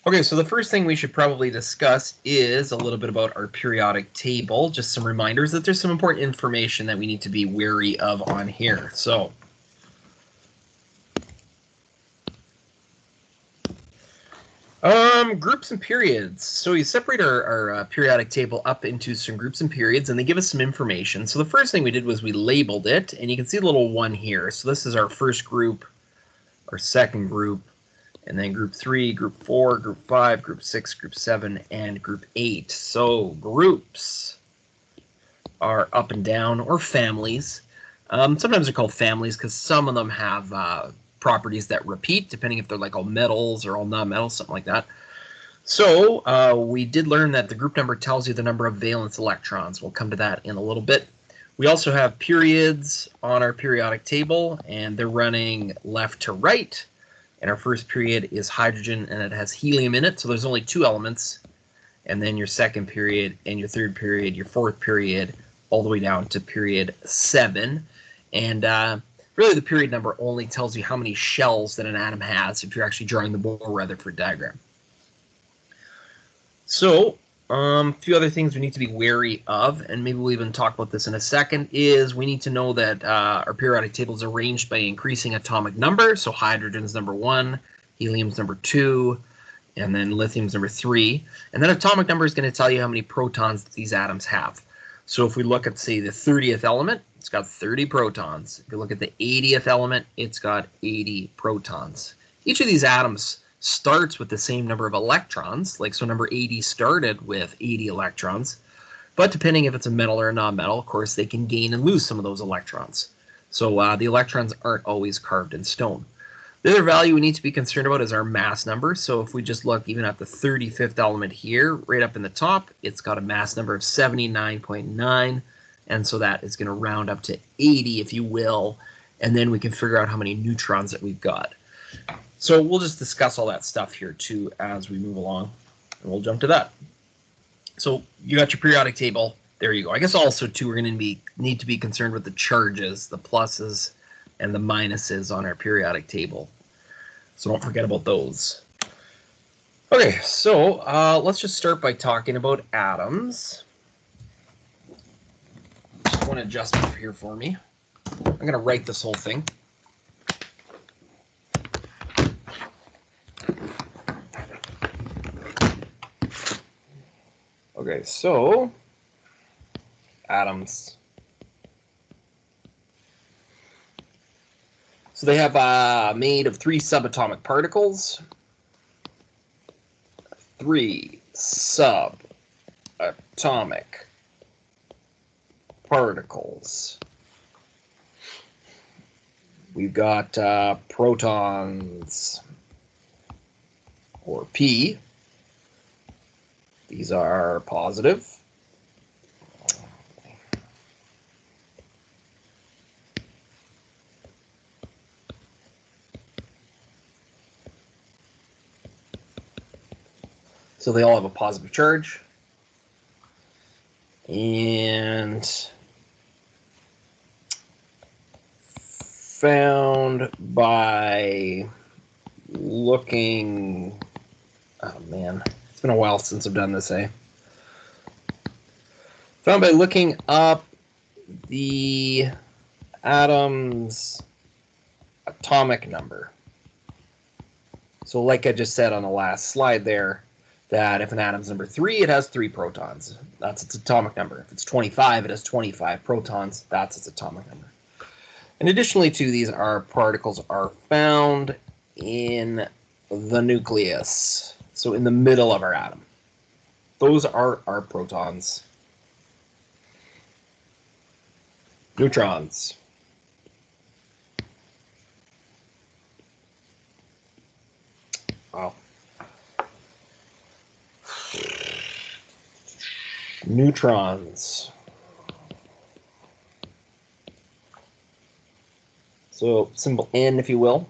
Okay, so the first thing we should probably discuss is a little bit about our periodic table. Just some reminders that there's some important information that we need to be wary of on here. So, groups and periods. So you separate our periodic table up into some groups and periods, and they give us some information. So the first thing we did was we labeled it, and you can see the little 1 here. So this is our first group, our second group, and then group 3, group 4, group 5, group 6, group 7, and group 8. So groups are up and down, or families. Sometimes they're called families because some of them have properties that repeat, depending if they're like all metals or all non-metals, something like that. So we did learn that the group number tells you the number of valence electrons. We'll come to that in a little bit. We also have periods on our periodic table, and they're running left to right. And our first period is hydrogen, and it has helium in it, so there's only 2 elements. And then your second period and your third period, your fourth period, all the way down to period 7. And really the period number only tells you how many shells that an atom has if you're actually drawing the Bohr-Rutherford diagram. So a few other things we need to be wary of, and maybe we'll even talk about this in a second, is we need to know that our periodic table is arranged by increasing atomic number. So hydrogen's number 1, helium's number 2, and then lithium's number 3. And then atomic number is going to tell you how many protons these atoms have. So if we look at, say, the 30th element, it's got 30 protons. If you look at the 80th element, it's got 80 protons. Each of these atoms starts with the same number of electrons, like so number 80 started with 80 electrons, but depending if it's a metal or a non-metal, of course, they can gain and lose some of those electrons. So the electrons aren't always carved in stone. The other value we need to be concerned about is our mass number. So if we just look even at the 35th element here, right up in the top, it's got a mass number of 79.9, and so that is going to round up to 80, if you will, and then we can figure out how many neutrons that we've got. So we'll just discuss all that stuff here too as we move along, and we'll jump to that. So you got your periodic table. There you go. I guess also too we're going to need to be concerned with the charges, the pluses and the minuses on our periodic table. So don't forget about those. Okay, so let's just start by talking about atoms. Just one adjustment here for me. I'm going to write this whole thing. Okay, so atoms. So they have made of 3 subatomic particles. 3 subatomic particles. We've got protons, or P. These are positive. So they all have a positive charge. And found by looking, oh man, it's been a while since I've done this, eh? Found by looking up the atom's atomic number. So like I just said on the last slide there, that if an atom's number 3, it has 3 protons. That's its atomic number. If it's 25, it has 25 protons. That's its atomic number. And additionally to these, our particles are found in the nucleus. So in the middle of our atom. Those are our protons. Neutrons. Wow. Neutrons. So symbol N, if you will.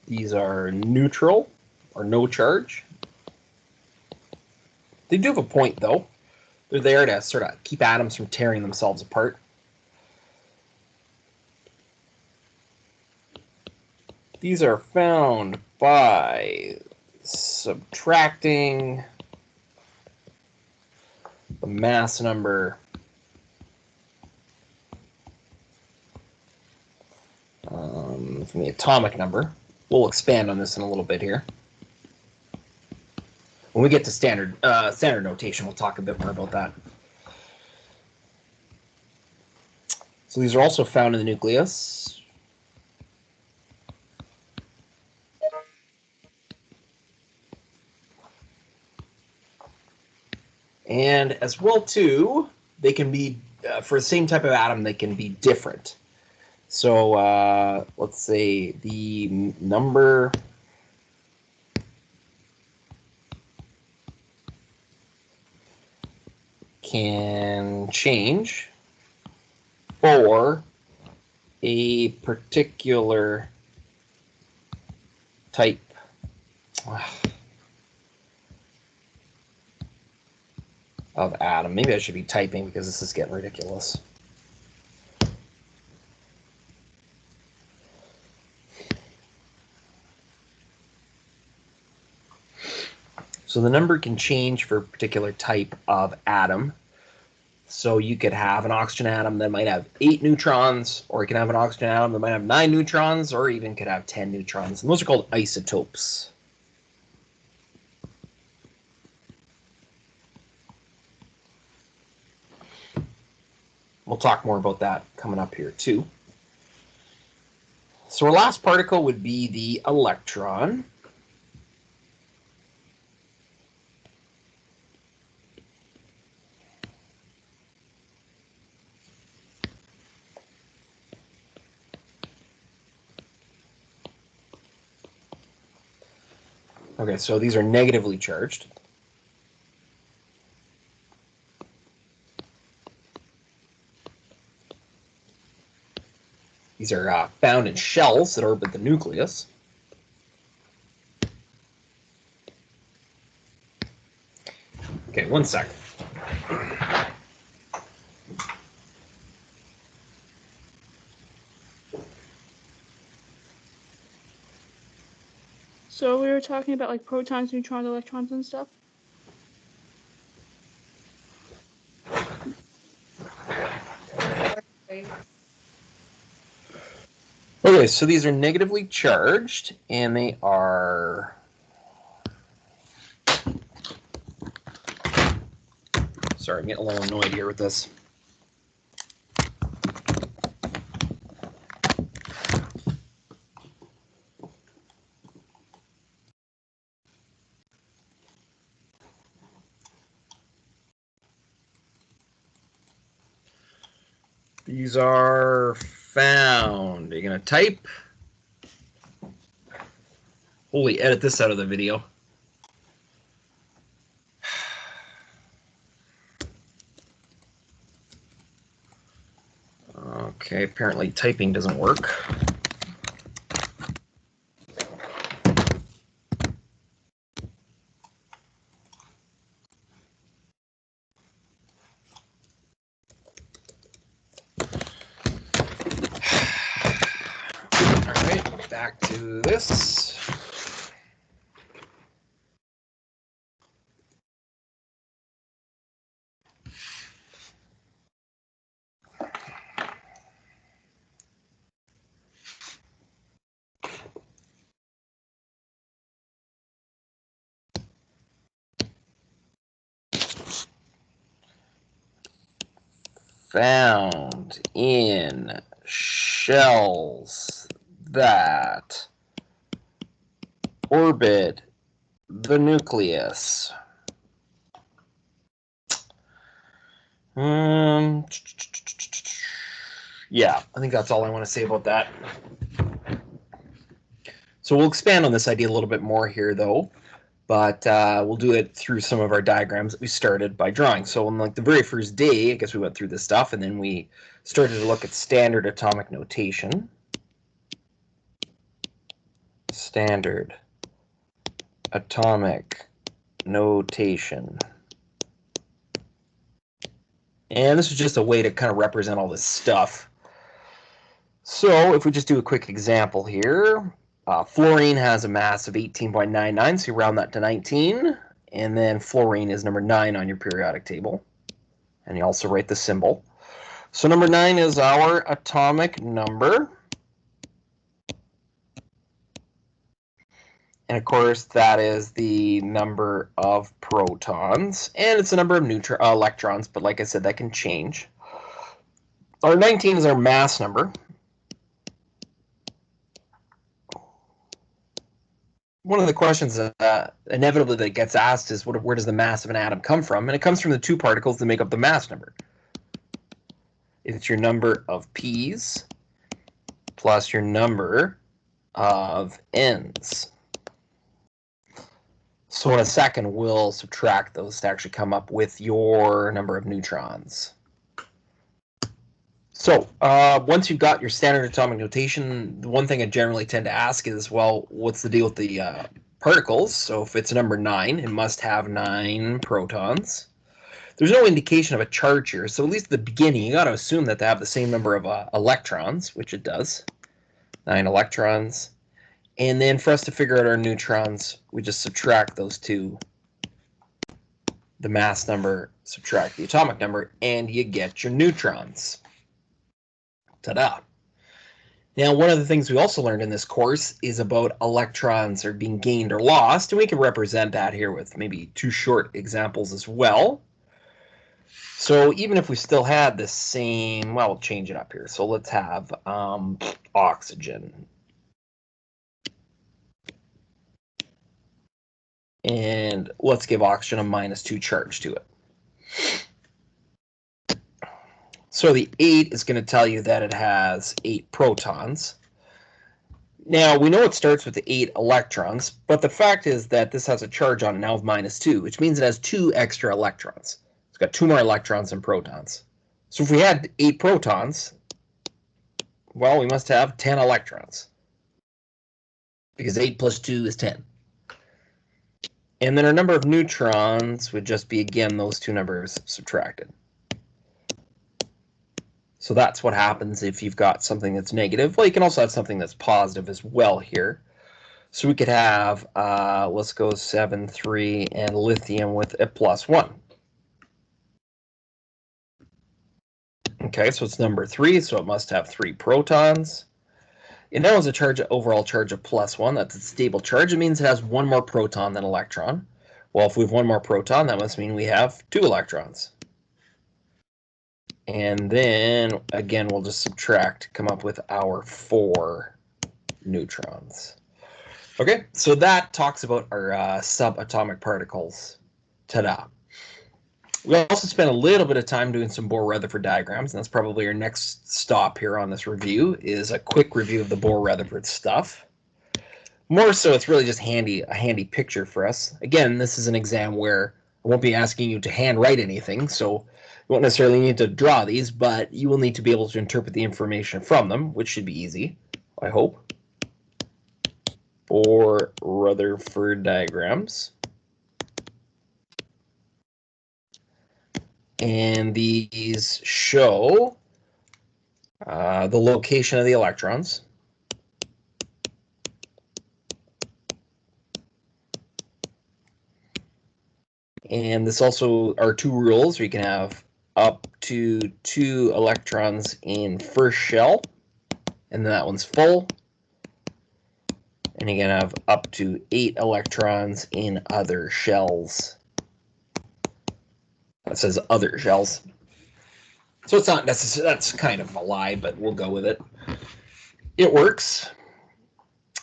These are neutral, or no charge. They do have a point, though. They're there to sort of keep atoms from tearing themselves apart. These are found by subtracting the mass number from the atomic number. We'll expand on this in a little bit here. When we get to standard notation, we'll talk a bit more about that. So these are also found in the nucleus. And as well, too, they can be, for the same type of atom, they can be different. So let's say the number can change for a particular type. Of atom. Maybe I should be typing because this is getting ridiculous. So the number can change for a particular type of atom. So you could have an oxygen atom that might have 8 neutrons, or you can have an oxygen atom that might have 9 neutrons, or even could have 10 neutrons. And those are called isotopes. We'll talk more about that coming up here too. So our last particle would be the electron. Okay, so these are negatively charged. These are found in shells that orbit the nucleus. Okay, one second. So we were talking about like protons, neutrons, electrons, and stuff. Okay, so these are negatively charged, and they are sorry, I'm getting a little annoyed here with this. These are found. You're going to type. Holy, edit this out of the video. Okay, apparently typing doesn't work. All right, back to this. Found in shells that orbit the nucleus. Yeah, I think that's all I want to say about that. So we'll expand on this idea a little bit more here, though, but we'll do it through some of our diagrams that we started by drawing. So on like the very first day, I guess we went through this stuff, and then we started to look at standard atomic notation. Standard atomic notation. And this is just a way to kind of represent all this stuff. So if we just do a quick example here, Fluorine has a mass of 18.99, so you round that to 19. And then fluorine is number 9 on your periodic table. And you also write the symbol. So number 9 is our atomic number. And of course, that is the number of protons. And it's the number of electrons, but like I said, that can change. Our 19 is our mass number. One of the questions that inevitably that gets asked is, where does the mass of an atom come from? And it comes from the 2 particles that make up the mass number. It's your number of p's plus your number of n's. So in a second, we'll subtract those to actually come up with your number of neutrons. So once you've got your standard atomic notation, the one thing I generally tend to ask is, well, what's the deal with the particles? So if it's number 9, it must have 9 protons. There's no indication of a charge here, so at least at the beginning, you got to assume that they have the same number of electrons, which it does, 9 electrons. And then for us to figure out our neutrons, we just subtract those two, the mass number, subtract the atomic number, and you get your neutrons. Ta-da! Now, one of the things we also learned in this course is about electrons are being gained or lost, and we can represent that here with maybe 2 short examples as well. So even if we still had the same, well, we'll change it up here. So let's have oxygen. And let's give oxygen a -2 charge to it. So the 8 is going to tell you that it has 8 protons. Now, we know it starts with the 8 electrons, but the fact is that this has a charge on it now of -2, which means it has 2 extra electrons. It's got 2 more electrons than protons. So if we had 8 protons, well, we must have 10 electrons, because 8 plus 2 is 10. And then our number of neutrons would just be, again, those 2 numbers subtracted. So that's what happens if you've got something that's negative. Well, you can also have something that's positive as well here. So we could have, let's go 7, 3, and lithium with a +1. Okay, so it's number 3, so it must have 3 protons. It now has a overall charge of +1. That's a stable charge. It means it has 1 more proton than electron. Well, if we have 1 more proton, that must mean we have 2 electrons. And then, again, we'll just subtract, come up with our 4 neutrons. Okay, so that talks about our subatomic particles. Ta-da! We also spent a little bit of time doing some Bohr-Rutherford diagrams, and that's probably our next stop here on this review, is a quick review of the Bohr-Rutherford stuff. More so, it's really just a handy picture for us. Again, this is an exam where I won't be asking you to handwrite anything, so you won't necessarily need to draw these, but you will need to be able to interpret the information from them, which should be easy, I hope. Bohr-Rutherford diagrams. And these show the location of the electrons. And this also are 2 rules. We can have up to 2 electrons in first shell, and then that one's full. And you can have up to 8 electrons in other shells. That says other shells. So it's not necessarily, that's kind of a lie, but we'll go with it. It works.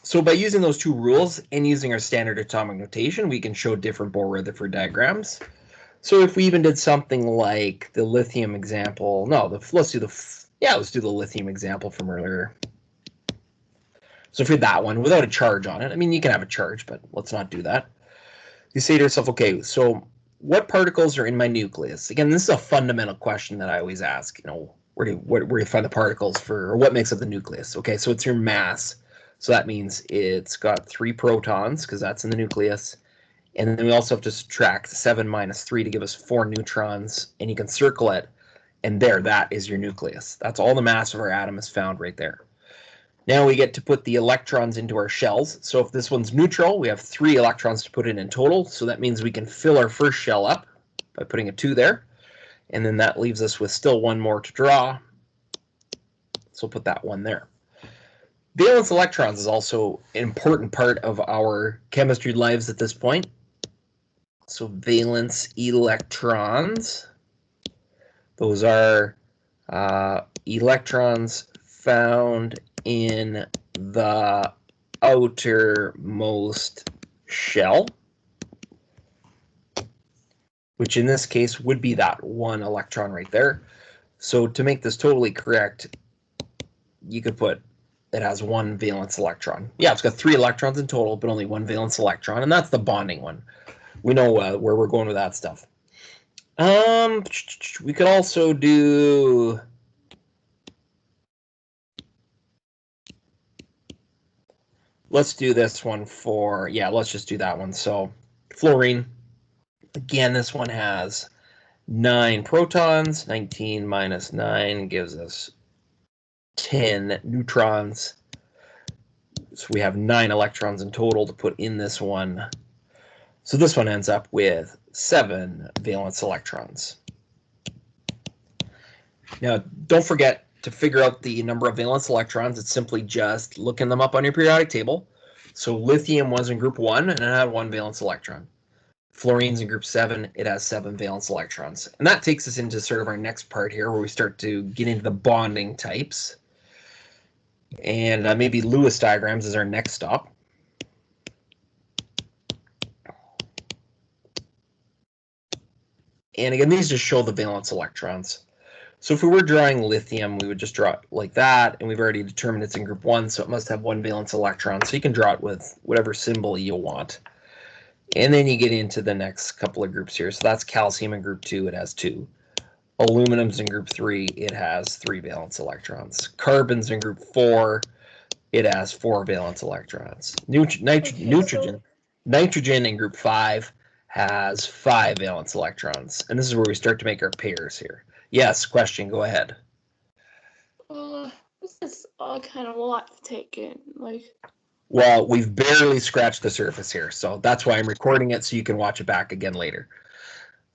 So by using those 2 rules and using our standard atomic notation, we can show different Bohr-Rutherford diagrams. So if we even did something like the lithium example, let's do the lithium example from earlier. So if you're that one without a charge on it, I mean, you can have a charge, but let's not do that. You say to yourself, okay, so what particles are in my nucleus? Again, this is a fundamental question that I always ask. You know, where do you find the particles for, or what makes up the nucleus? Okay, so it's your mass. So that means it's got 3 protons because that's in the nucleus, and then we also have to subtract 7 minus 3 to give us 4 neutrons, and you can circle it, and that is your nucleus. That's all the mass of our atom is found right there. Now we get to put the electrons into our shells. So if this one's neutral, we have 3 electrons to put in total. So that means we can fill our first shell up by putting a 2 there. And then that leaves us with still 1 more to draw. So we'll put that 1 there. Valence electrons is also an important part of our chemistry lives at this point. So valence electrons, those are electrons found in the outermost shell, which in this case would be that 1 electron right there. So to make this totally correct, you could put it has 1 valence electron. Yeah, it's got 3 electrons in total, but only 1 valence electron, and that's the bonding one. We know where we're going with that stuff. We could also do... Let's do this one for... Yeah, let's just do that one. So fluorine. Again, this one has 9 protons. 19 minus 9 gives us 10 neutrons. So we have 9 electrons in total to put in this one. So this one ends up with 7 valence electrons. Now, don't forget to figure out the number of valence electrons. It's simply just looking them up on your periodic table. So lithium was in group 1 and it had 1 valence electron. Fluorine's in group 7, it has 7 valence electrons. And that takes us into sort of our next part here where we start to get into the bonding types. And maybe Lewis diagrams is our next stop. And again, these just show the valence electrons. So if we were drawing lithium, we would just draw it like that, and we've already determined it's in group 1, so it must have 1 valence electron. So you can draw it with whatever symbol you want. And then you get into the next couple of groups here. So that's calcium in group 2, it has 2. Aluminum's in group 3, it has 3 valence electrons. Carbon's in group 4, it has 4 valence electrons. Nitrogen in group 5 has 5 valence electrons. And this is where we start to make our pairs here. Yes, question, go ahead. This is all kind of a lot to take in. Well, we've barely scratched the surface here, so that's why I'm recording it so you can watch it back again later.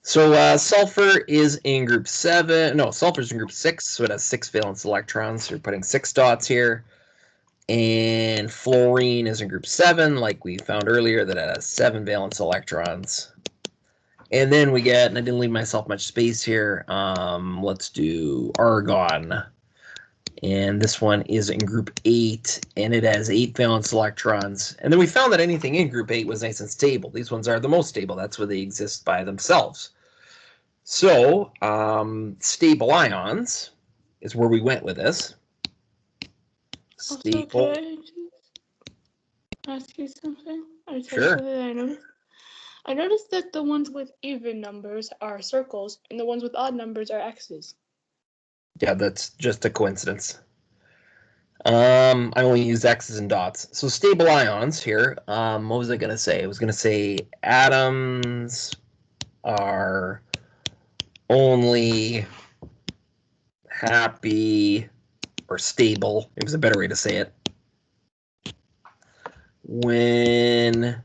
So sulfur is in group 7. No, sulfur's in group 6, so it has 6 valence electrons. So we're putting 6 dots here. And fluorine is in group 7, like we found earlier, that it has 7 valence electrons. And then we get, and I didn't leave myself much space here, let's do argon. And this one is in group 8, and it has 8 valence electrons. And then we found that anything in group 8 was nice and stable. These ones are the most stable. That's where they exist by themselves. So stable ions is where we went with this. Stable. Also, can I ask you something? Sure. I noticed that the ones with even numbers are circles, and the ones with odd numbers are X's. Yeah, that's just a coincidence. I only use X's and dots. So stable ions here, what was I going to say? I was going to say atoms are only happy or stable, it was a better way to say it, when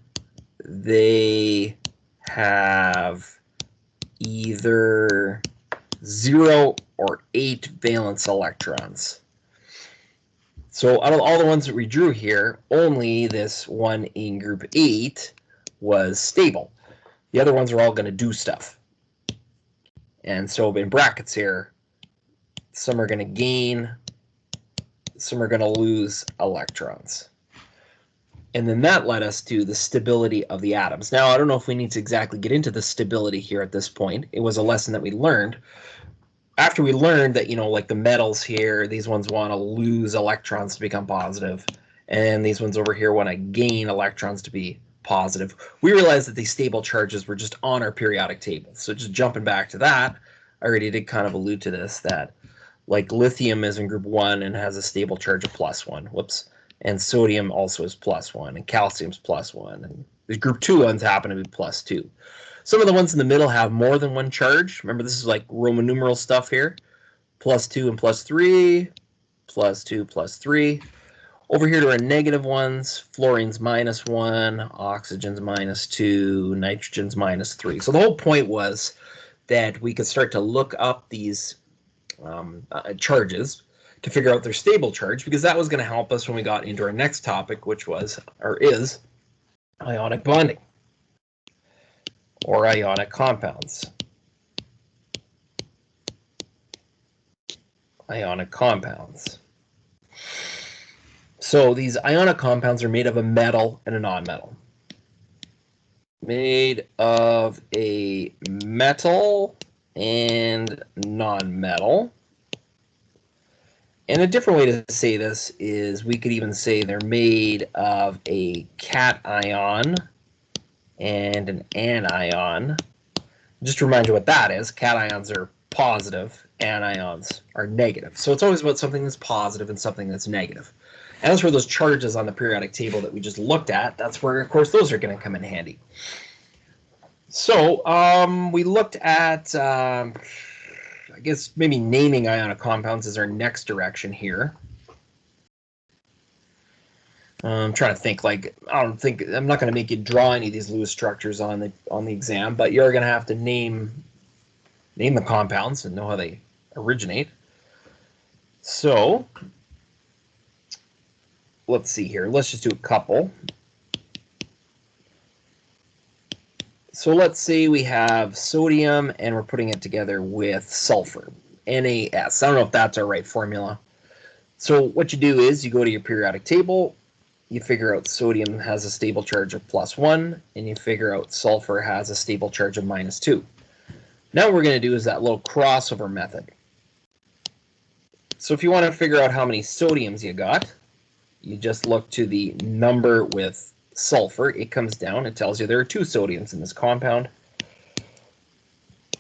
they have either 0 or 8 valence electrons. So out of all the ones that we drew here, only this one in group 8 was stable. The other ones are all going to do stuff. And so in brackets here, some are going to gain, some are going to lose electrons. And then that led us to the stability of the atoms. Now, I don't know if we need to exactly get into the stability here at this point. It was a lesson that we learned. After we learned that, you know, like the metals here, these ones want to lose electrons to become positive, and these ones over here want to gain electrons to be positive, we realized that these stable charges were just on our periodic table. So just jumping back to that, I already did kind of allude to this, that like lithium is in group 1 and has a stable charge of +1. Whoops. And sodium also is +1, and calcium's +1, and the group 2 ones happen to be +2. Some of the ones in the middle have more than one charge. Remember, this is like Roman numeral stuff here. +2 and +3, +2, +3. Over here to our negative ones, fluorine's -1, oxygen's -2, nitrogen's -3. So the whole point was that we could start to look up these charges to figure out their stable charge, because that was going to help us when we got into our next topic, which was, or is, ionic bonding, or ionic compounds. Ionic compounds. So these ionic compounds are made of a metal and a non-metal. Made of a metal and non-metal. And a different way to say this is we could even say they're made of a cation and an anion. Just to remind you what that is, cations are positive, anions are negative. So it's always about something that's positive and something that's negative. And that's where those charges on the periodic table that we just looked at, that's where, of course, those are going to come in handy. So we looked at, I guess, maybe naming ionic compounds is our next direction here. I'm trying to think, like, I'm not going to make you draw any of these Lewis structures on the exam, but you're going to have to name the compounds and know how they originate. So let's see here. Let's just do a couple. So let's say we have sodium and we're putting it together with sulfur, NaS. I don't know if that's our right formula. So what you do is you go to your periodic table, you figure out sodium has a stable charge of +1, and you figure out sulfur has a stable charge of -2. Now what we're going to do is that little crossover method. So if you want to figure out how many sodiums you got, you just look to the number with sulfur. It comes down, it tells you there are 2 sodiums in this compound.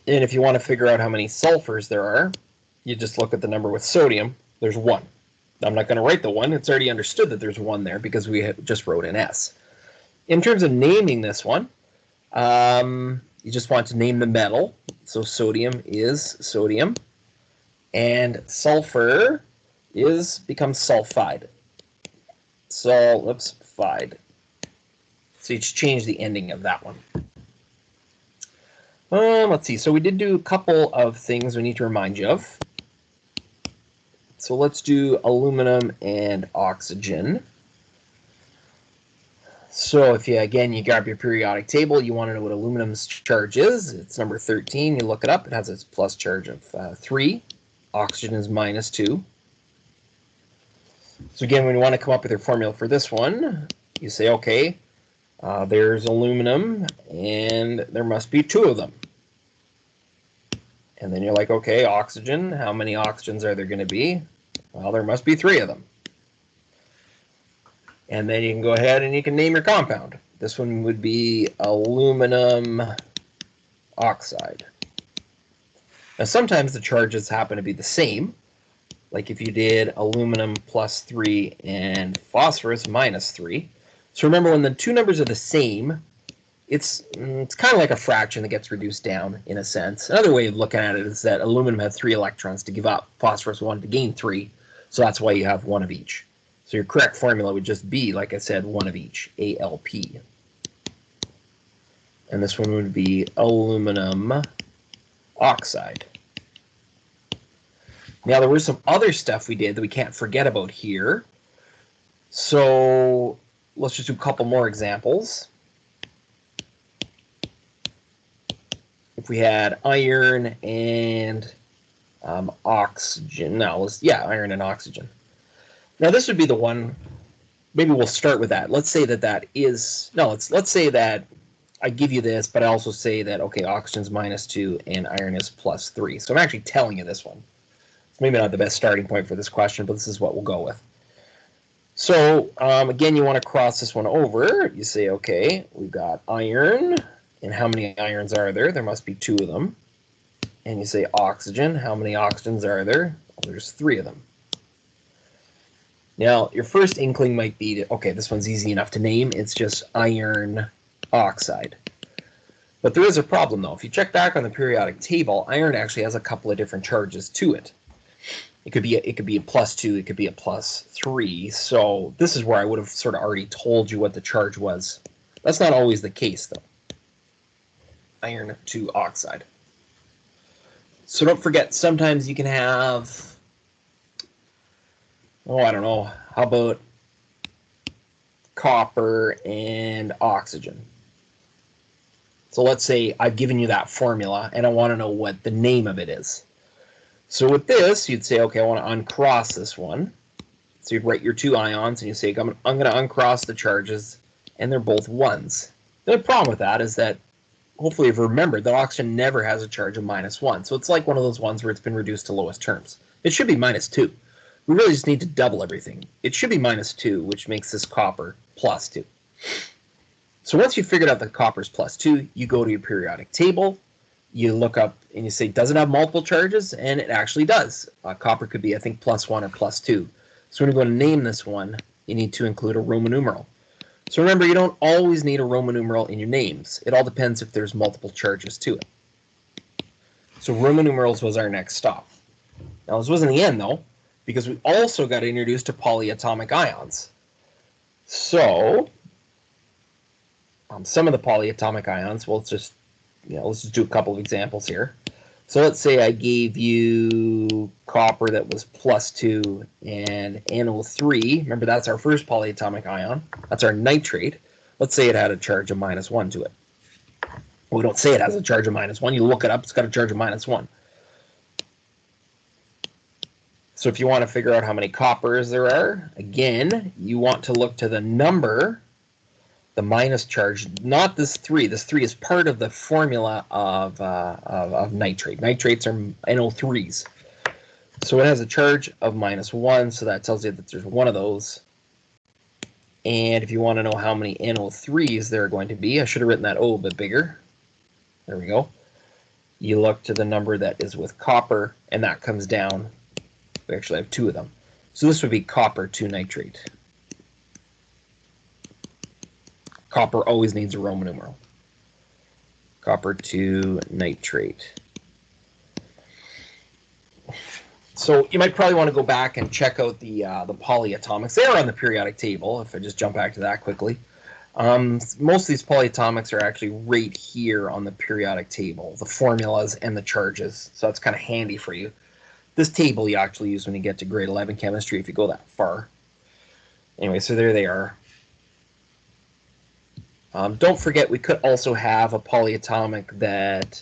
And if you want to figure out how many sulfurs there are, you just look at the number with sodium. There's 1. I'm not going to write the 1. It's already understood that there's 1 there because we just wrote an S. In terms of naming this one, you just want to name the metal. So sodium is sodium, and sulfur becomes sulfide. Sulfide. So you just change the ending of that one. Let's see. So we did do a couple of things we need to remind you of. So let's do aluminum and oxygen. So if you grab your periodic table, you want to know what aluminum's charge is. It's number 13. You look it up. It has its plus charge of 3. Oxygen is -2. So again, when you want to come up with your formula for this one, you say, okay, there's aluminum, and there must be 2 of them. And then you're like, okay, oxygen, how many oxygens are there going to be? Well, there must be 3 of them. And then you can go ahead and you can name your compound. This one would be aluminum oxide. Now, sometimes the charges happen to be the same. Like if you did aluminum +3 and phosphorus -3. So remember, when the 2 numbers are the same, it's kind of like a fraction that gets reduced down in a sense. Another way of looking at it is that aluminum had 3 electrons to give up, phosphorus 1 to gain 3. So that's why you have 1 of each. So your correct formula would just be, like I said, 1 of each, ALP. And this one would be aluminum oxide. Now, there was some other stuff we did that we can't forget about here. So let's just do a couple more examples. If we had iron and oxygen, iron and oxygen. Now this would be the one, maybe we'll start with that. Let's say let's say that I give you this, but I also say that, okay, oxygen's -2 and iron is +3. So I'm actually telling you this one. It's maybe not the best starting point for this question, but this is what we'll go with. So again, you want to cross this one over. You say, okay, we've got iron, and how many irons are there? There must be 2 of them. And you say oxygen, how many oxygens are there? Well, there's 3 of them. Now, your first inkling might be, okay, this one's easy enough to name. It's just iron oxide. But there is a problem, though. If you check back on the periodic table, iron actually has a couple of different charges to it. It could be a +2, it could be a +3. So this is where I would have sort of already told you what the charge was. That's not always the case, though. Iron to oxide. So don't forget, sometimes you can have, oh, I don't know, how about copper and oxygen? So let's say I've given you that formula, and I want to know what the name of it is. So with this, you'd say, okay, I want to uncross this one. So you'd write your two ions, and you say, I'm going to uncross the charges, and they're both 1s. The problem with that is that, hopefully you've remembered, that oxygen never has a charge of -1. So it's like one of those ones where it's been reduced to lowest terms. It should be -2. We really just need to double everything. It should be -2, which makes this copper +2. So once you've figured out that copper is +2, you go to your periodic table, you look up and you say, does it have multiple charges? And it actually does. Copper could be, I think, +1 or +2. So when you go to name this one, you need to include a Roman numeral. So remember, you don't always need a Roman numeral in your names. It all depends if there's multiple charges to it. So Roman numerals was our next stop. Now this wasn't the end, though, because we also got introduced to polyatomic ions. So some of the polyatomic ions, well, let's just do a couple of examples here. So let's say I gave you copper that was +2 and NO3. Remember, that's our first polyatomic ion. That's our nitrate. Let's say it had a charge of -1 to it. Well, we don't say it has a charge of -1. You look it up, it's got a charge of -1. So if you want to figure out how many coppers there are, again, you want to look to the number, the minus charge, not this 3. This 3 is part of the formula of nitrate. Nitrates are NO3s. So it has a charge of -1, so that tells you that there's one of those. And if you want to know how many NO3s there are going to be, I should have written that a bit bigger. There we go. You look to the number that is with copper, and that comes down. We actually have 2 of them. So this would be copper 2 nitrate. Copper always needs a Roman numeral. Copper 2 nitrate. So you might probably want to go back and check out the polyatomics. They are on the periodic table, if I just jump back to that quickly. Most of these polyatomics are actually right here on the periodic table, the formulas and the charges. So that's kind of handy for you. This table you actually use when you get to grade 11 chemistry if you go that far. Anyway, so there they are. Don't forget, we could also have a polyatomic that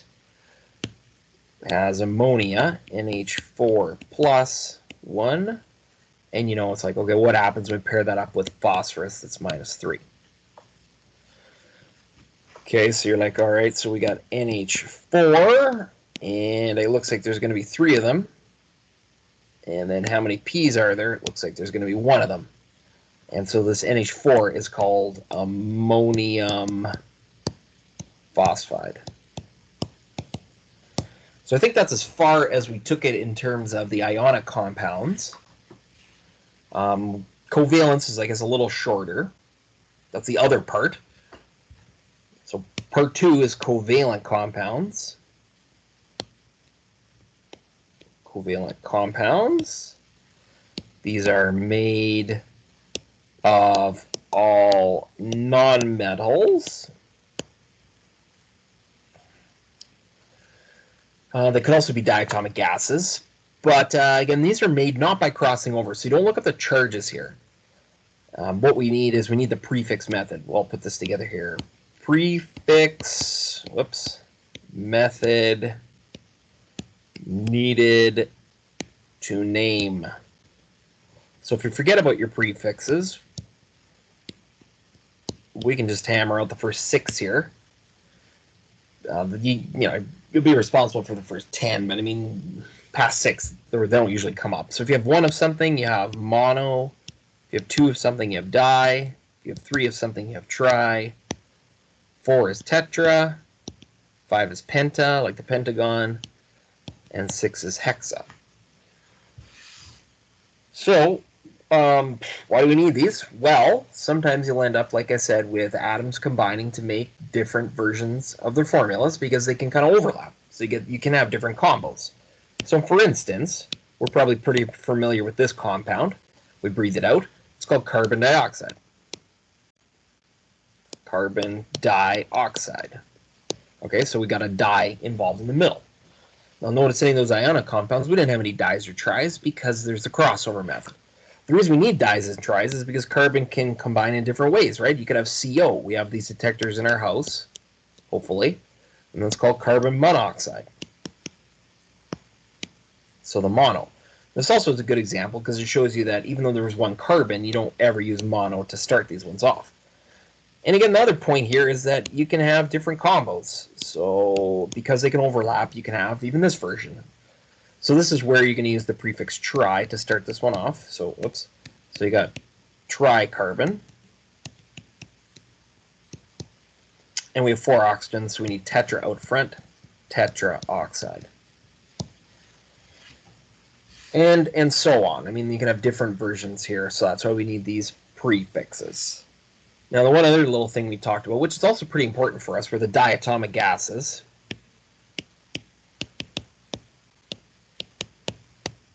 has ammonia, NH4 plus 1. And it's like, okay, what happens when we pair that up with phosphorus that's -3? Okay, so you're like, all right, so we got NH4, and it looks like there's going to be 3 of them. And then how many P's are there? It looks like there's going to be 1 of them. And so this NH4 is called ammonium phosphide. So I think that's as far as we took it in terms of the ionic compounds. Covalence is, I guess, a little shorter. That's the other part. So part 2 is covalent compounds. Covalent compounds. These are made of all nonmetals. They could also be diatomic gases. But again, these are made not by crossing over. So you don't look at the charges here. What we need is the prefix method. Well, I'll put this together here. Prefix, method needed to name. So if you forget about your prefixes, we can just hammer out the first 6 here. You'll be responsible for the first 10, but I mean, past 6, they don't usually come up. So if you have 1 of something, you have mono. If you have 2 of something, you have di. If you have 3 of something, you have tri. 4 is tetra. 5 is penta, like the pentagon. And 6 is hexa. So, why do we need these? Well, sometimes you'll end up, like I said, with atoms combining to make different versions of their formulas because they can kind of overlap. So you can have different combos. So for instance, We're probably pretty familiar with this compound. We breathe it out. It's called carbon dioxide. Carbon dioxide. Okay, so we got a di involved in the middle. Now notice any of those ionic compounds, we didn't have any dis or tris because there's the crossover method. The reason we need dis and tris is because carbon can combine in different ways, right? You could have CO. We have these detectors in our house, hopefully, and that's called carbon monoxide. So the mono. This also is a good example because it shows you that even though there was one carbon, you don't ever use mono to start these ones off. And again, the other point here is that you can have different combos. So because they can overlap, you can have even this version. So this is where you're going to use the prefix tri to start this one off. So whoops. So you got tricarbon. And we have 4 oxygens, so we need tetra out front, tetraoxide. And so on. I mean, you can have different versions here, so that's why we need these prefixes. Now, the one other little thing we talked about, which is also pretty important for us, were the diatomic gases.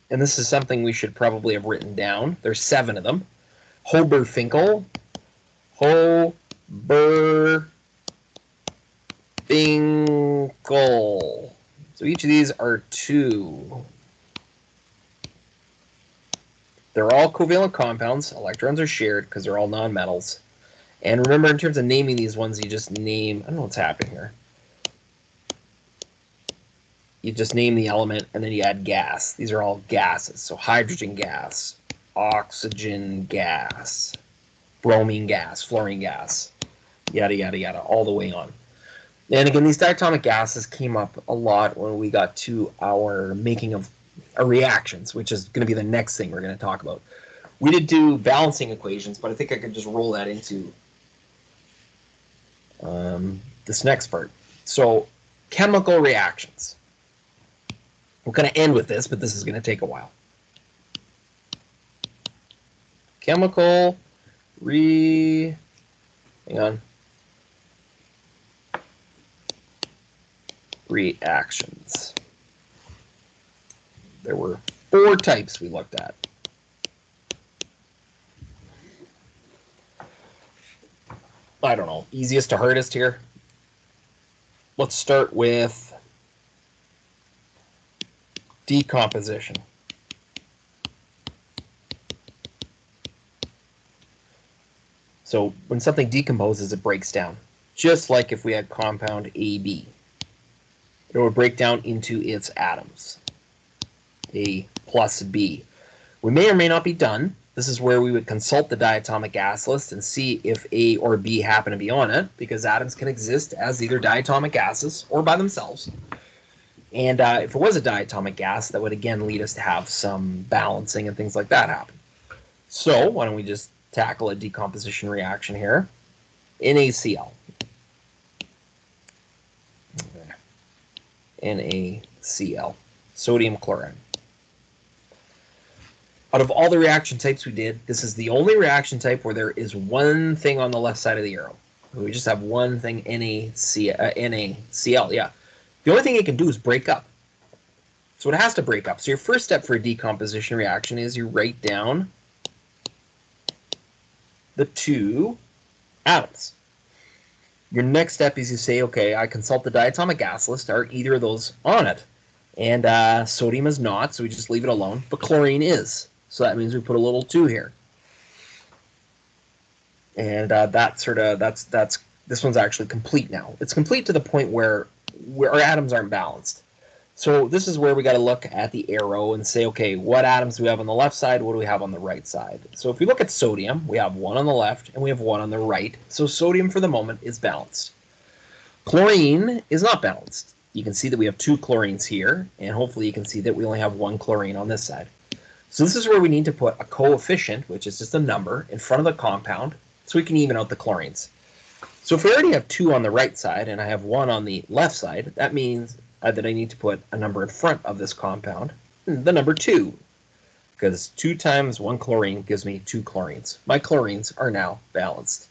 And this is something we should probably have written down. There's 7 of them. Hoberfinkel, Hoberfinkel. So each of these are 2. They're all covalent compounds. Electrons are shared because they're all nonmetals. And remember, in terms of naming these ones, you just name, I don't know what's happening here. You just name the element and then you add gas. These are all gases. So hydrogen gas, oxygen gas, bromine gas, fluorine gas, yada, yada, yada, all the way on. And again, these diatomic gases came up a lot when we got to our making of our reactions, which is going to be the next thing we're going to talk about. We did do balancing equations, but I think I could just roll that into this next part. So chemical reactions. We're going to end with this, but this is going to take a while. Chemical hang on. Reactions. There were 4 types we looked at. I don't know, easiest to hardest here. Let's start with decomposition. So when something decomposes, it breaks down. Just like if we had compound AB. It would break down into its atoms. A plus B. We may or may not be done. This is where we would consult the diatomic gas list and see if A or B happen to be on it, because atoms can exist as either diatomic gases or by themselves. And if it was a diatomic gas, that would again lead us to have some balancing and things like that happen. So why don't we just tackle a decomposition reaction here. NaCl. NaCl. Sodium chloride. Out of all the reaction types we did, this is the only reaction type where there is one thing on the left side of the arrow. We just have one thing, NaCl, yeah. The only thing it can do is break up. So it has to break up. So your first step for a decomposition reaction is you write down the 2 atoms. Your next step is you say, okay, I consult the diatomic gas list. Are either of those on it? And sodium is not, so we just leave it alone. But chlorine is. So that means we put a little 2 here. And this one's actually complete now. It's complete to the point where our atoms aren't balanced. So this is where we got to look at the arrow and say, okay, what atoms do we have on the left side? What do we have on the right side? So if we look at sodium, we have 1 on the left and we have 1 on the right. So sodium for the moment is balanced. Chlorine is not balanced. You can see that we have 2 chlorines here, and hopefully you can see that we only have 1 chlorine on this side. So this is where we need to put a coefficient, which is just a number, in front of the compound so we can even out the chlorines. So if we already have 2 on the right side and I have 1 on the left side, that means that I need to put a number in front of this compound, the number 2, because 2 times 1 chlorine gives me 2 chlorines. My chlorines are now balanced.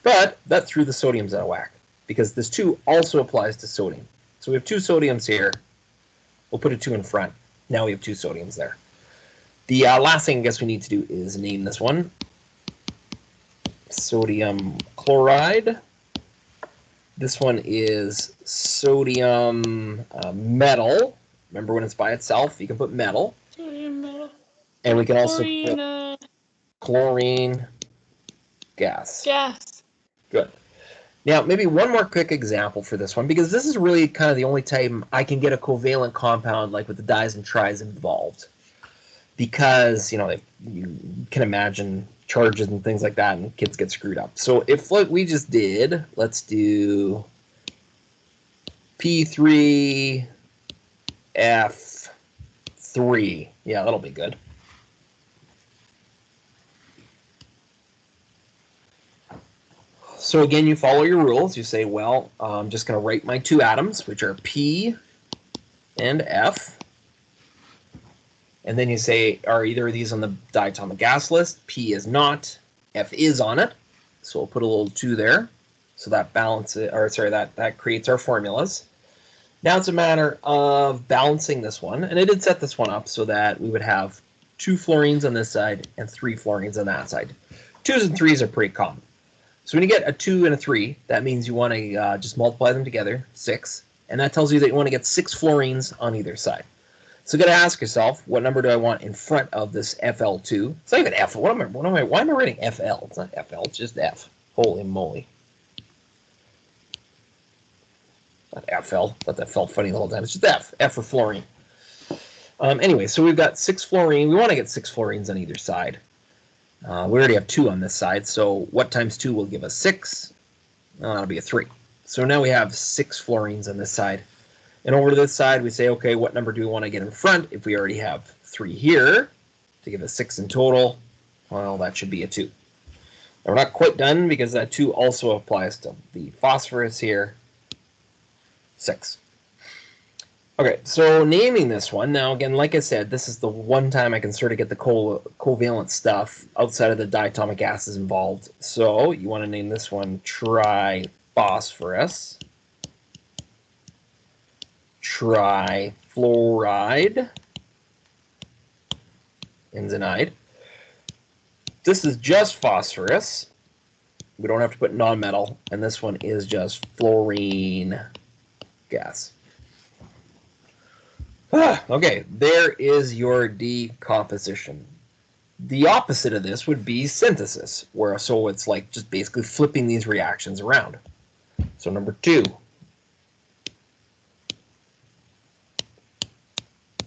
But that threw the sodiums out of whack, because this 2 also applies to sodium. So we have 2 sodiums here. We'll put a 2 in front. Now we have 2 sodiums there. The last thing I guess we need to do is name this one sodium chloride. This one is sodium metal. Remember, when it's by itself, you can put metal. Sodium metal. And we can also Chlorine, put chlorine gas. gas. Good. Now, maybe one more quick example for this one, because this is really kind of the only time I can get a covalent compound like with the dis and tris involved. Because, you can imagine charges and things like that, and kids get screwed up. So if like we just did, let's do P3F3. Yeah, that'll be good. So again, you follow your rules. You say, well, I'm just going to write my 2 atoms, which are P and F. And then you say, are either of these on the diatomic gas list? P is not. F is on it. So we'll put a little 2 there. So that balances, or sorry, that creates our formulas. Now it's a matter of balancing this one. And I did set this one up so that we would have 2 fluorines on this side and 3 fluorines on that side. 2s and 3s are pretty common. So when you get a 2 and a 3, that means you want to just multiply them together, 6. And that tells you that you want to get 6 fluorines on either side. So you got to ask yourself, what number do I want in front of this FL2? It's not even F. Why am I writing FL? It's not FL, it's just F. Holy moly. Not FL. Thought that felt funny the whole time. It's just F. F for fluorine. Anyway, so we've got 6 fluorine. We want to get 6 fluorines on either side. We already have 2 on this side, so what times 2 will give us 6? That'll be a 3. So now we have 6 fluorines on this side. And over to this side, we say, okay, what number do we want to get in front? If we already have 3 here to give us 6 in total, well, that should be a 2. Now, we're not quite done because that 2 also applies to the phosphorus here. 6. Okay, so naming this one, now again, like I said, this is the one time I can sort of get the covalent stuff outside of the diatomic gases involved. So you want to name this one triphosphorus, trifluoride, enzenide. This is just phosphorus. We don't have to put nonmetal, and this one is just fluorine gas. Okay, there is your decomposition. The opposite of this would be synthesis, where so it's like just basically flipping these reactions around. So number 2.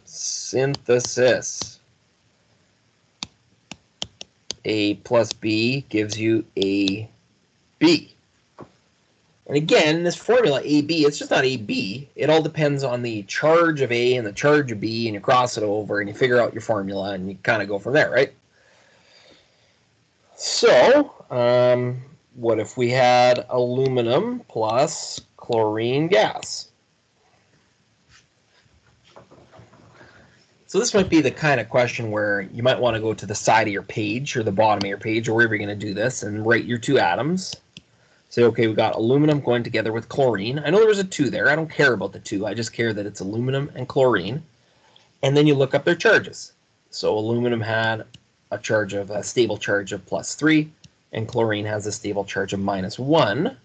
Synthesis. A plus B gives you AB. And again, this formula AB, it's just not AB. It all depends on the charge of A and the charge of B, and you cross it over and you figure out your formula and you kind of go from there, right? So, what if we had aluminum plus chlorine gas? So this might be the kind of question where you might want to go to the side of your page or the bottom of your page or wherever you're going to do this and write your 2 atoms. Say, okay, we got aluminum going together with chlorine. I know there was a 2 there. I don't care about the 2. I just care that it's aluminum and chlorine. And then you look up their charges. So aluminum had a stable charge of +3, and chlorine has a stable charge of -1.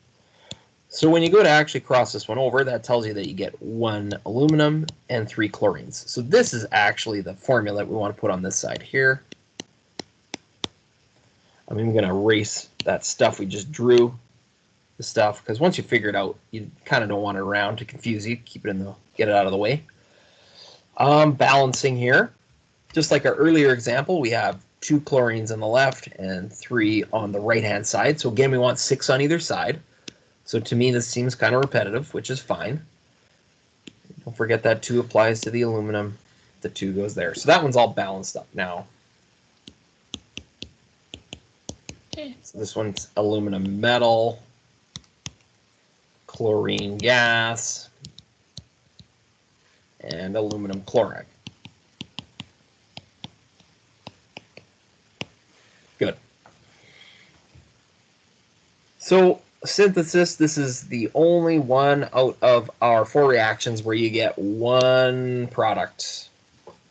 So when you go to actually cross this one over, that tells you that you get 1 aluminum and 3 chlorines. So this is actually the formula that we want to put on this side here. I'm even going to erase that stuff we just drew. The stuff, because once you figure it out, you kind of don't want it around to confuse you. Keep it get it out of the way. Balancing here, just like our earlier example, we have 2 chlorines on the left and 3 on the right-hand side. So again, we want 6 on either side. So to me, this seems kind of repetitive, which is fine. Don't forget that 2 applies to the aluminum. The 2 goes there. So that one's all balanced up now. Okay. So this one's aluminum metal, chlorine gas, and aluminum chloride. Good. So synthesis, this is the only one out of our 4 reactions where you get 1 product.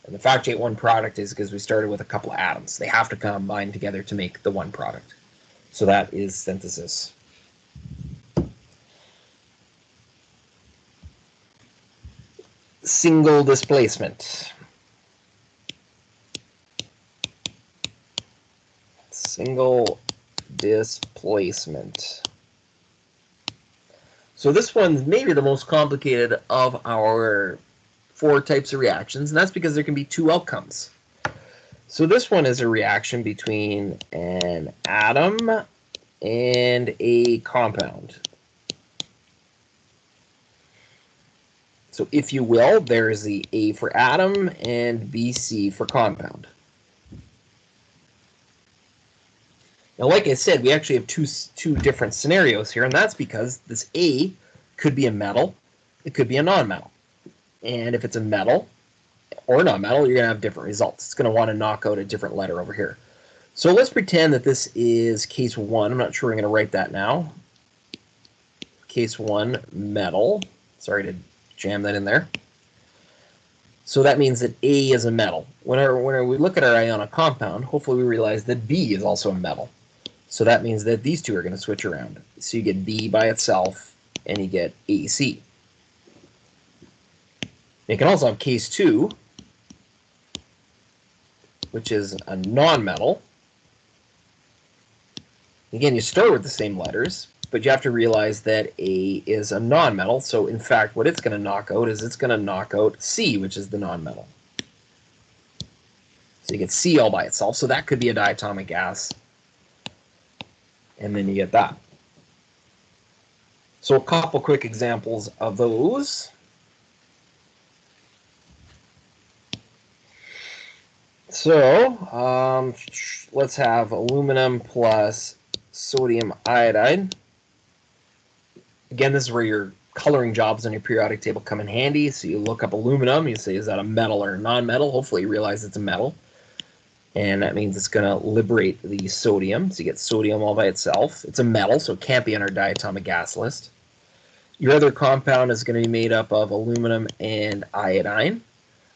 And the factoriate one product is because we started with a couple of atoms. They have to combine together to make the one product. So that is synthesis. Single displacement. Single displacement. So this one's maybe the most complicated of our 4 types of reactions, and that's because there can be 2 outcomes. So this one is a reaction between an atom and a compound. So if you will, there's the A for atom and BC for compound. Now, like I said, we actually have two different scenarios here, and that's because this A could be a metal, it could be a non-metal. And if it's a metal or non-metal, you're going to have different results. It's going to want to knock out a different letter over here. So let's pretend that this is case 1. I'm not sure I'm going to write that now. Case 1, metal. Sorry to jam that in there. So that means that A is a metal. Whenever we look at our ionic compound, hopefully we realize that B is also a metal. So that means that these two are going to switch around. So you get B by itself, and you get AC. You can also have case 2, which is a non-metal. Again, you start with the same letters, but you have to realize that A is a non-metal. So in fact, what it's going to knock out is it's going to knock out C, which is the non-metal. So you get C all by itself. So that could be a diatomic gas. And then you get that. So a couple quick examples of those. So let's have aluminum plus sodium iodide. Again, this is where your coloring jobs on your periodic table come in handy. So you look up aluminum, you say, is that a metal or a non-metal? Hopefully you realize it's a metal. And that means it's going to liberate the sodium. So you get sodium all by itself. It's a metal, so it can't be on our diatomic gas list. Your other compound is going to be made up of aluminum and iodine.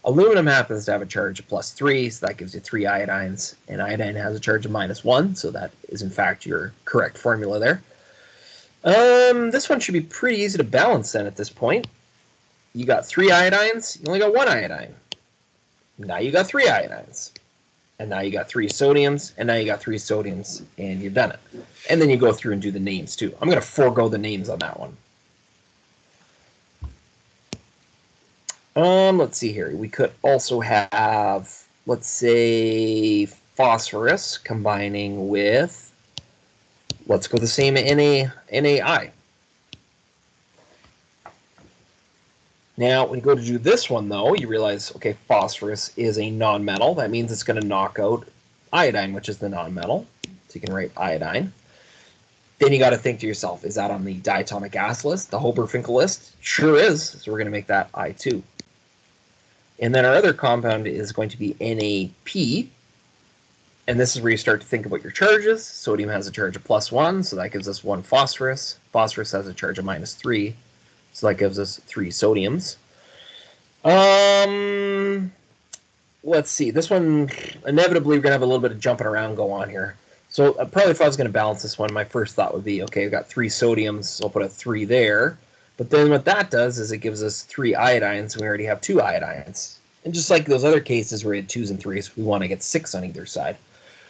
Aluminum happens to have a charge of +3, so that gives you 3 iodines. And iodine has a charge of -1, so that is in fact your correct formula there. This one should be pretty easy to balance then at this point. You got 3 iodines, you only got 1 iodine. Now you got 3 iodines. And now you got 3 sodiums, and now you got 3 sodiums, and you've done it. And then you go through and do the names too. I'm going to forego the names on that one. Let's see here. We could also have, let's say, phosphorus combining with, let's go the same NaI. Now, when you go to do this one, though, you realize, okay, phosphorus is a non-metal. That means it's going to knock out iodine, which is the non-metal. So you can write iodine. Then you got to think to yourself, is that on the diatomic gas list, the Hober-Finkel list? Sure is. So we're going to make that I2. And then our other compound is going to be NaP. And this is where you start to think about your charges. Sodium has a charge of +1, so that gives us 1 phosphorus. Phosphorus has a charge of -3. So that gives us 3 sodiums. Let's see. This one, inevitably, we're going to have a little bit of jumping around go on here. So probably if I was going to balance this one, my first thought would be, okay, I've got 3 sodiums, so I'll put a 3 there. But then what that does is it gives us 3 iodines, and we already have 2 iodines. And just like those other cases where we had 2s and 3s, we want to get 6 on either side.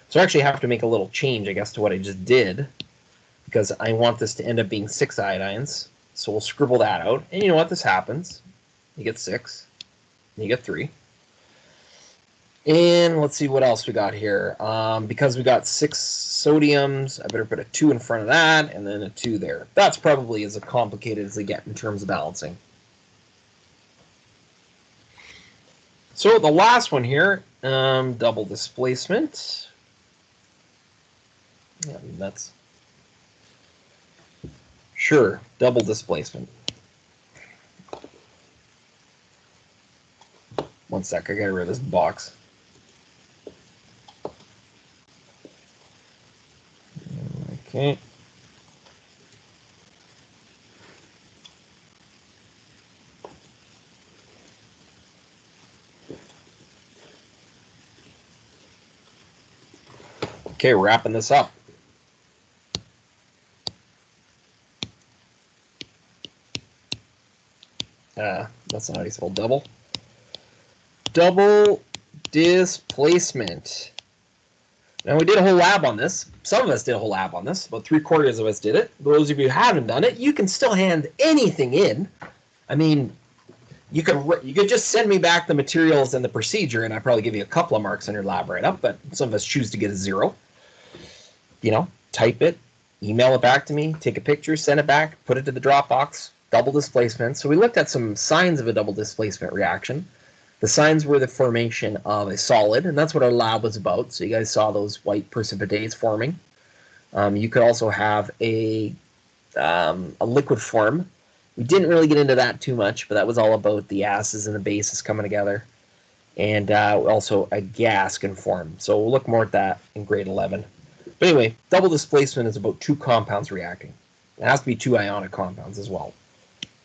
So I actually have to make a little change, I guess, to what I just did, because I want this to end up being 6 iodines. So we'll scribble that out. And you know what? This happens. You get 6. And you get 3. And let's see what else we got here. Because we got 6 sodiums, I better put a 2 in front of that and then a 2 there. That's probably as complicated as they get in terms of balancing. So the last one here, double displacement. Yeah, that's... Sure, double displacement. One sec, I gotta rid of this box. Okay. Okay, wrapping this up. That's not how you spell double. Double displacement. Now, we did a whole lab on this. Some of us did a whole lab on this. About 3/4 of us did it. Those of you who haven't done it, you can still hand anything in. I mean, you could just send me back the materials and the procedure, and I'd probably give you a couple of marks on your lab write-up, but some of us choose to get a 0. You know, type it, email it back to me, take a picture, send it back, put it to the Dropbox. Double displacement. So we looked at some signs of a double displacement reaction. The signs were the formation of a solid, and that's what our lab was about. So you guys saw those white precipitates forming. You could also have a liquid form. We didn't really get into that too much, but that was all about the acids and the bases coming together. And also a gas can form. So we'll look more at that in grade 11. But anyway, double displacement is about 2 compounds reacting. It has to be 2 ionic compounds as well.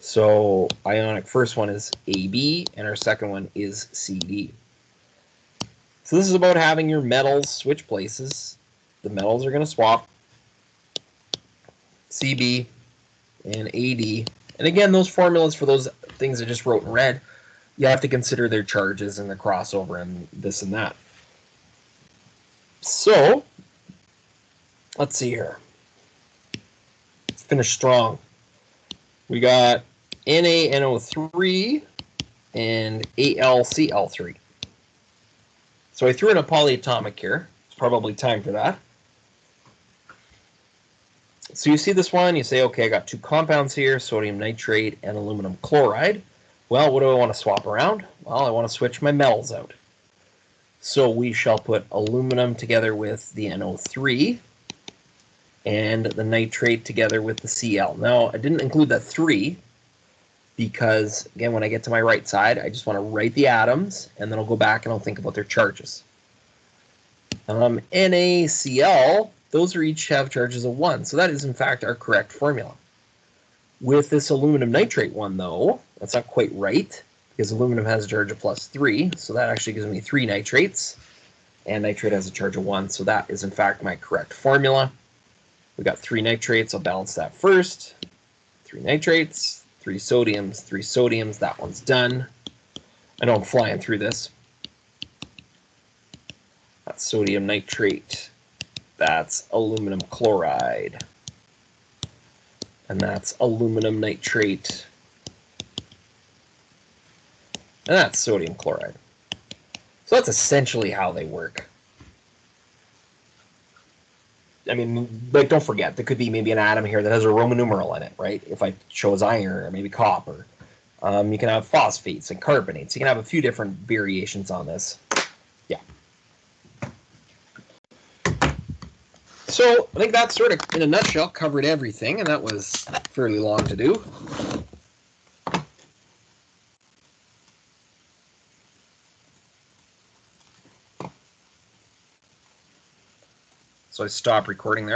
So ionic first one is AB, and our second one is CD. So this is about having your metals switch places. The metals are going to swap. CB and AD. And again, those formulas for those things I just wrote in red, you have to consider their charges and the crossover and this and that. So, let's see here. Let's finish strong. We got NaNO3 and AlCl3. So I threw in a polyatomic here. It's probably time for that. So you see this one, you say, okay, I got 2 compounds here, sodium nitrate and aluminum chloride. Well, what do I want to swap around? Well, I want to switch my metals out. So we shall put aluminum together with the NO3 and the nitrate together with the Cl. Now, I didn't include that 3 because, again, when I get to my right side, I just want to write the atoms, and then I'll go back and I'll think about their charges. NaCl, those are each have charges of 1, so that is, in fact, our correct formula. With this aluminum nitrate one, though, that's not quite right, because aluminum has a charge of +3, so that actually gives me 3 nitrates, and nitrate has a charge of 1, so that is, in fact, my correct formula. We got 3 nitrates, I'll balance that first. 3 nitrates, 3 sodiums, that one's done. I know I'm flying through this. That's sodium nitrate. That's aluminum chloride. And that's aluminum nitrate. And that's sodium chloride. So that's essentially how they work. I mean, like, don't forget, there could be maybe an atom here that has a Roman numeral in it, right? If I chose iron or maybe copper. You can have phosphates and carbonates. You can have a few different variations on this. Yeah. So I think that sort of, in a nutshell, covered everything, and that was fairly long to do. So I stop recording there.